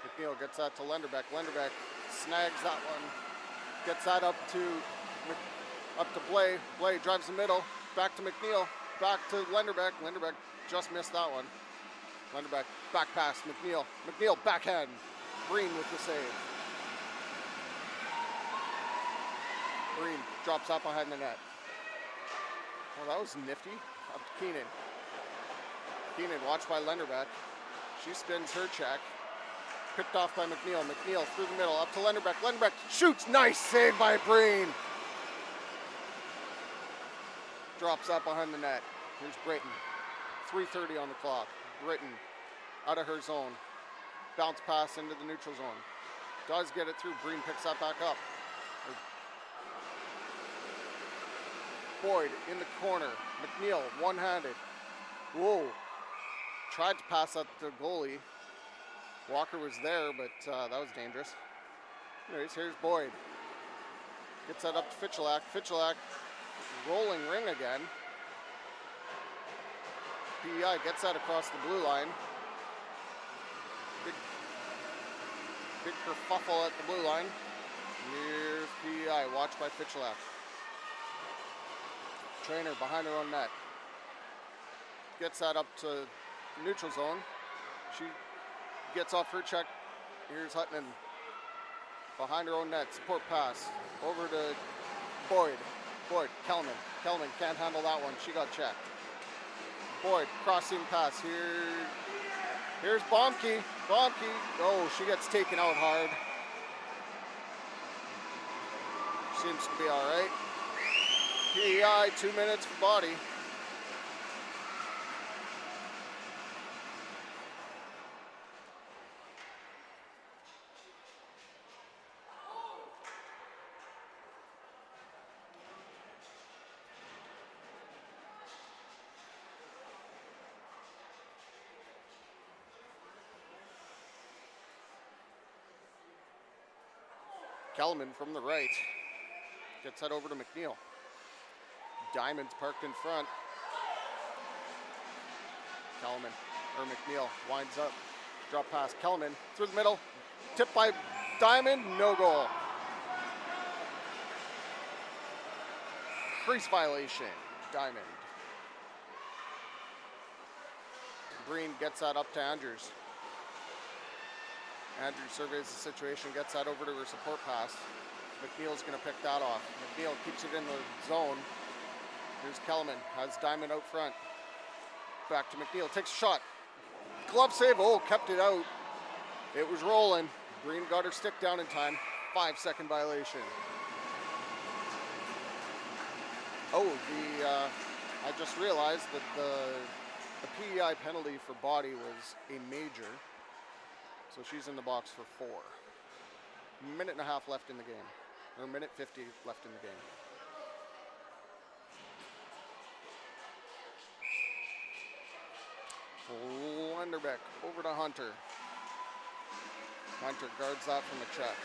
McNeil gets that to Lenderbeck. Lenderbeck snags that one. Gets that up to Blay. Blay drives the middle. Back to McNeil. Back to Lenderbeck. Lenderbeck just missed that one. Lenderbeck back pass. McNeil. McNeil backhand. Breen with the save. Breen drops that behind the net. Well, that was nifty. Up to Keenan. Keenan watched by Lenderbeck. She spins her check. Picked off by McNeil. McNeil through the middle, up to Lenderbeck. Lenderbeck shoots. Nice save by Breen. Drops that behind the net. Here's Brayton. 3:30 on the clock. Brayton out of her zone. Bounce pass into the neutral zone. Does get it through. Breen picks that back up. Boyd in the corner. McNeil one-handed. Whoa. Tried to pass that to the goalie. Walker was there, but that was dangerous. Anyways, here's Boyd. Gets that up to Fichelak. Fichelak rolling ring again. PEI gets that across the blue line. Big kerfuffle at the blue line. Here's PEI, watched by Fichelak. Trainer behind her own net. Gets that up to neutral zone. She gets off her check. Here's Hutton behind her own net. Support pass over to Boyd. Boyd, Kelman. Kelman can't handle that one. She got checked. Boyd, crossing pass. Here's Baumke. Baumke. Oh, she gets taken out hard. Seems to be all right. PEI, 2 minutes for body. Kellerman from the right gets that over to McNeil. Diamond's parked in front. Kellerman, or McNeil, winds up. Drop pass, Kellerman through the middle. Tipped by Diamond, no goal. Crease violation, Diamond. Breen gets that up to Andrews. Andrews surveys the situation, gets that over to her support pass. McNeil's gonna pick that off. McNeil keeps it in the zone. Here's Kellerman, has Diamond out front. Back to McNeil, takes a shot. Glove save, oh, kept it out. It was rolling. Breen got her stick down in time. 5-second violation. Oh, I just realized that the PEI penalty for body was a major. So she's in the box for 4. Minute and a half left in the game. Or minute 50 left in the game. Lenderbeck over to Hunter. Hunter guards that from a check.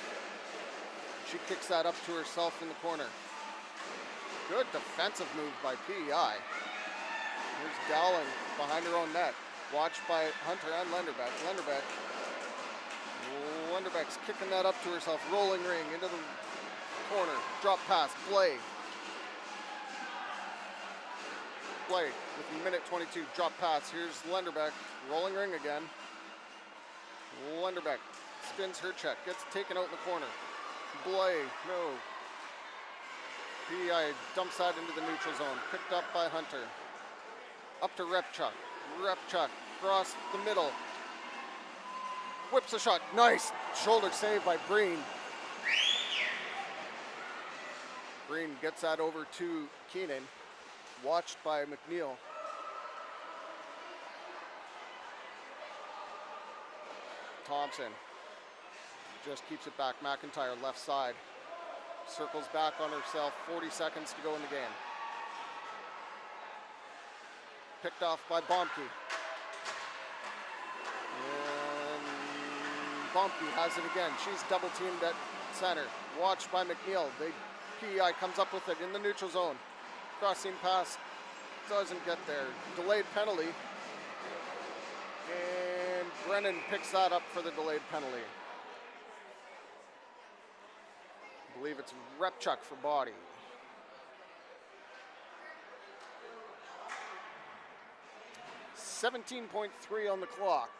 She kicks that up to herself in the corner. Good defensive move by PEI. Here's Dowling behind her own net. Watched by Hunter and Lenderbeck. Lenderbeck's kicking that up to herself. Rolling ring into the corner. Drop pass. Blay. Blay with minute 22. Drop pass. Here's Lenderbeck. Rolling ring again. Lenderbeck spins her check. Gets taken out in the corner. Blay. No. PEI dumps that into the neutral zone. Picked up by Hunter. Up to Repchuk. Repchuk across the middle. Whips a shot. Nice shoulder save by Breen. Breen gets that over to Keenan. Watched by McNeil. Thompson just keeps it back. McIntyre left side. Circles back on herself. 40 seconds to go in the game. Picked off by Bomke. And Bomke has it again. She's double teamed at center. Watched by McNeil. PEI comes up with it in the neutral zone. Crossing pass doesn't get there. Delayed penalty. And Brennan picks that up for the delayed penalty. I believe it's Repchuk for body. .3 on the clock.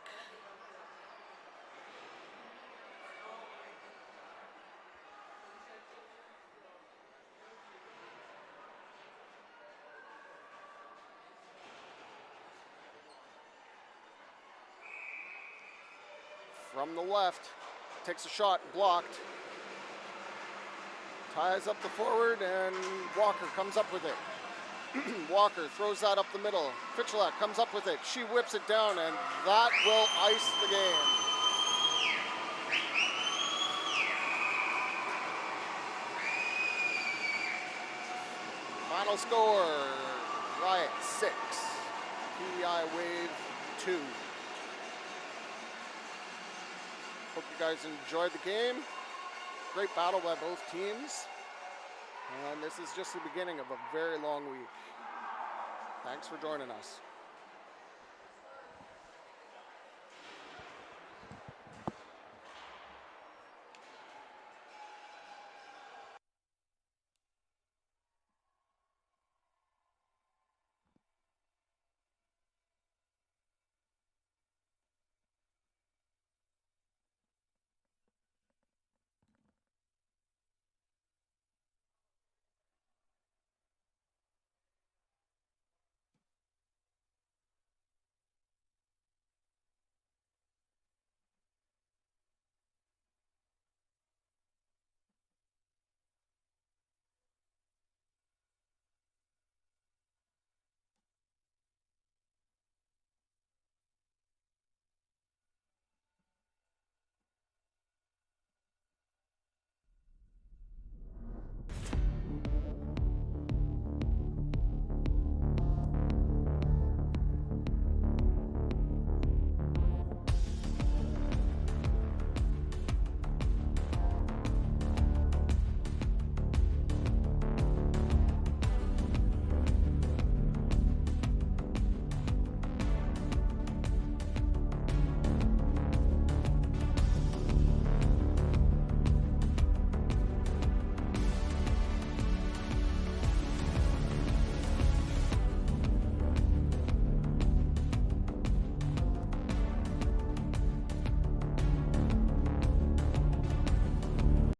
From the left, takes a shot, blocked. Ties up the forward, and Walker comes up with it. Walker throws that up the middle. Fitchelak comes up with it. She whips it down, and that will ice the game. Final score, Riot 6, PEI Wave 2. Hope you guys enjoyed the game. Great battle by both teams. And this is just the beginning of a very long week. Thanks for joining us.